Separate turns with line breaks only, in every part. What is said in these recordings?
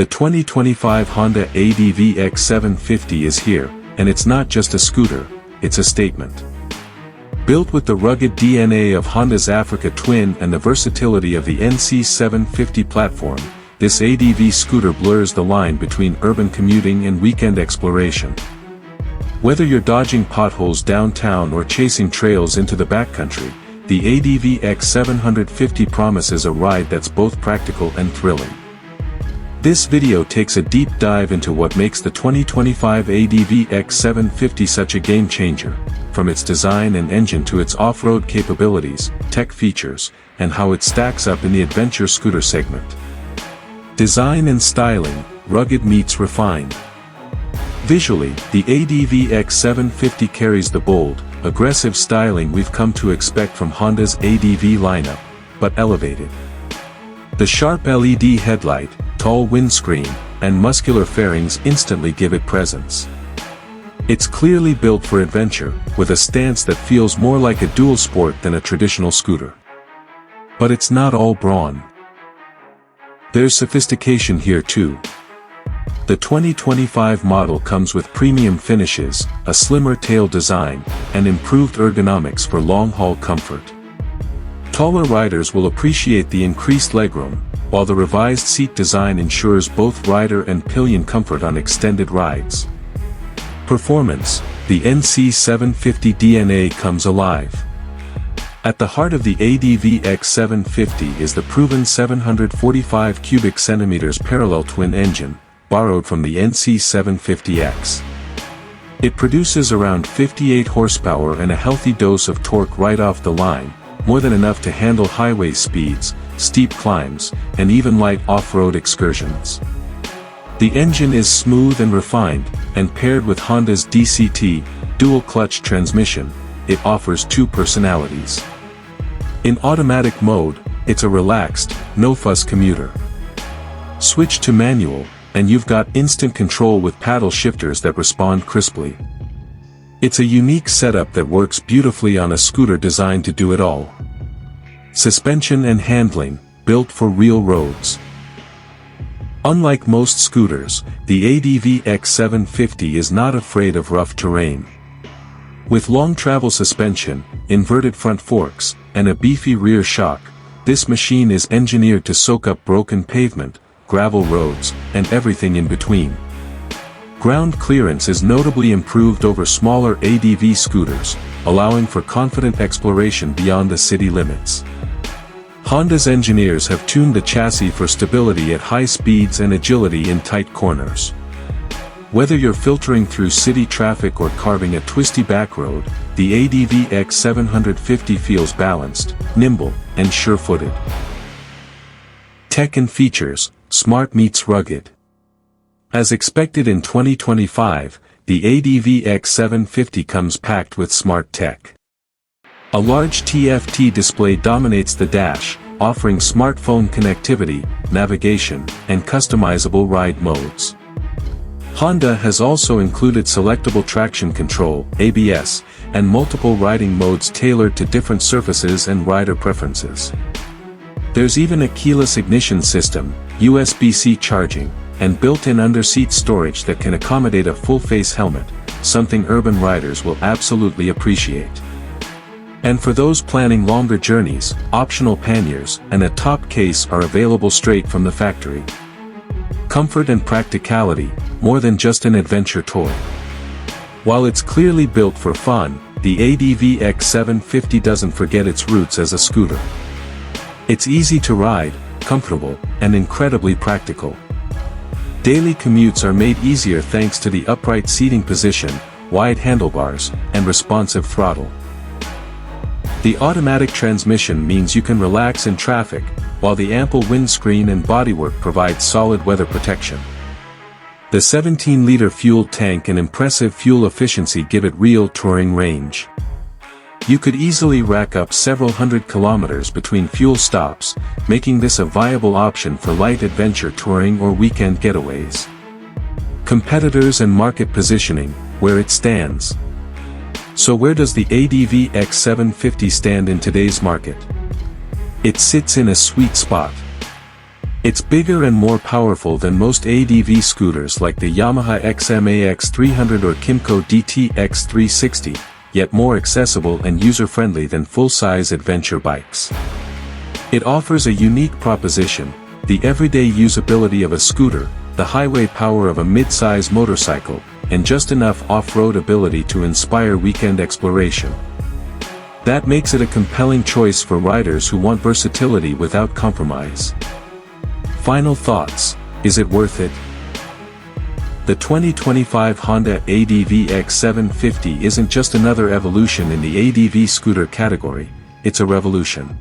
The 2025 Honda ADV X 750 is here, and it's not just a scooter, it's a statement. Built with the rugged DNA of Honda's Africa Twin and the versatility of the NC 750 platform, this ADV scooter blurs the line between urban commuting and weekend exploration. Whether you're dodging potholes downtown or chasing trails into the backcountry, the ADV X 750 promises a ride that's both practical and thrilling. This video takes a deep dive into what makes the 2025 ADV X 750 such a game-changer, from its design and engine to its off-road capabilities, tech features, and how it stacks up in the adventure scooter segment. Design and styling, rugged meets refined. Visually, the ADV X 750 carries the bold, aggressive styling we've come to expect from Honda's ADV lineup, but elevated. The sharp LED headlight, tall windscreen, and muscular fairings instantly give it presence. It's clearly built for adventure, with a stance that feels more like a dual sport than a traditional scooter. But it's not all brawn. There's sophistication here too. The 2025 model comes with premium finishes, a slimmer tail design, and improved ergonomics for long-haul comfort. Taller riders will appreciate the increased legroom, while the revised seat design ensures both rider and pillion comfort on extended rides. Performance, the NC 750 DNA comes alive. At the heart of the ADV X 750 is the proven 745 cubic centimeters parallel twin engine, borrowed from the NC 750X. It produces around 58 horsepower and a healthy dose of torque right off the line, more than enough to handle highway speeds, steep climbs, and even light off-road excursions. The engine is smooth and refined, and paired with Honda's DCT, dual-clutch transmission, it offers two personalities. In automatic mode, it's a relaxed, no-fuss commuter. Switch to manual, and you've got instant control with paddle shifters that respond crisply. It's a unique setup that works beautifully on a scooter designed to do it all. Suspension and handling, built for real roads. Unlike most scooters, the ADV X 750 is not afraid of rough terrain. With long travel suspension, inverted front forks, and a beefy rear shock, this machine is engineered to soak up broken pavement, gravel roads, and everything in between. Ground clearance is notably improved over smaller ADV scooters, allowing for confident exploration beyond the city limits. Honda's engineers have tuned the chassis for stability at high speeds and agility in tight corners. Whether you're filtering through city traffic or carving a twisty back road, the ADV X 750 feels balanced, nimble, and sure-footed. Tech and features, smart meets rugged. As expected in 2025, the ADV X 750 comes packed with smart tech. A large TFT display dominates the dash, offering smartphone connectivity, navigation, and customizable ride modes. Honda has also included selectable traction control, ABS, and multiple riding modes tailored to different surfaces and rider preferences. There's even a keyless ignition system, USB-C charging, and built-in under-seat storage that can accommodate a full-face helmet, something urban riders will absolutely appreciate. And for those planning longer journeys, optional panniers and a top case are available straight from the factory. Comfort and practicality, more than just an adventure toy. While it's clearly built for fun, the ADV X 750 doesn't forget its roots as a scooter. It's easy to ride, comfortable, and incredibly practical. Daily commutes are made easier thanks to the upright seating position, wide handlebars, and responsive throttle. The automatic transmission means you can relax in traffic, while the ample windscreen and bodywork provide solid weather protection. The 17-liter fuel tank and impressive fuel efficiency give it real touring range. You could easily rack up several hundred kilometers between fuel stops, making this a viable option for light adventure touring or weekend getaways. Competitors and market positioning, where it stands. So where does the ADV X 750 stand in today's market? It sits in a sweet spot. It's bigger and more powerful than most ADV scooters like the Yamaha XMAX300 or Kymco DTX360, yet more accessible and user-friendly than full-size adventure bikes. It offers a unique proposition: the everyday usability of a scooter, the highway power of a mid-size motorcycle, and just enough off-road ability to inspire weekend exploration. That makes it a compelling choice for riders who want versatility without compromise. Final thoughts: is it worth it? The 2025 Honda ADV X 750 isn't just another evolution in the ADV scooter category, it's a revolution.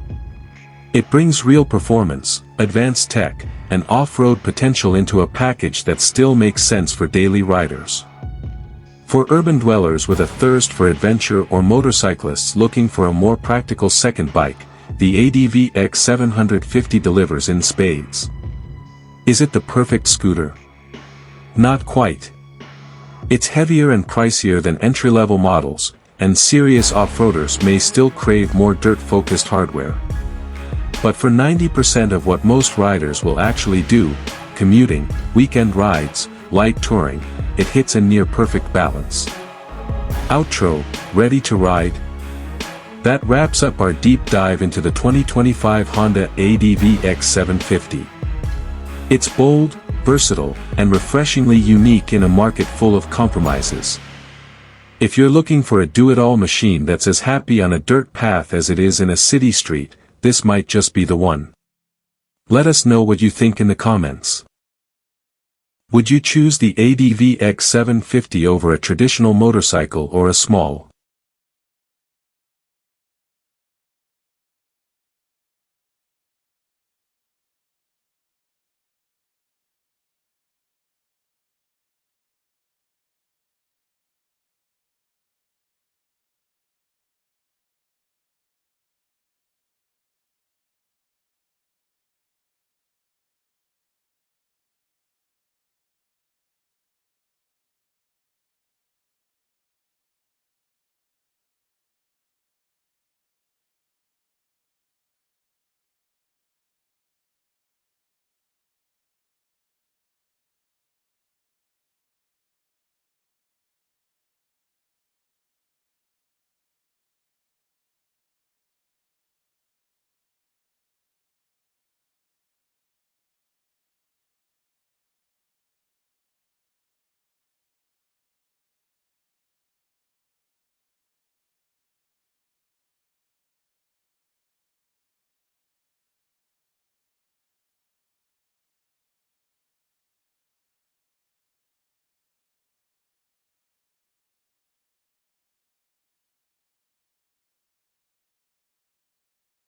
It brings real performance, advanced tech, and off-road potential into a package that still makes sense for daily riders. For urban dwellers with a thirst for adventure or motorcyclists looking for a more practical second bike, the ADV X 750 delivers in spades. Is it the perfect scooter? Not quite. It's heavier and pricier than entry-level models, and serious off-roaders may still crave more dirt-focused hardware. But for 90% of what most riders will actually do, commuting, weekend rides, light touring, it hits a near-perfect balance. Outro, ready to ride? That wraps up our deep dive into the 2025 Honda ADV X 750. It's bold, versatile, and refreshingly unique in a market full of compromises. If you're looking for a do-it-all machine that's as happy on a dirt path as it is in a city street, this might just be the one. Let us know what you think in the comments. Would you choose the ADV X 750 over a traditional motorcycle or a small,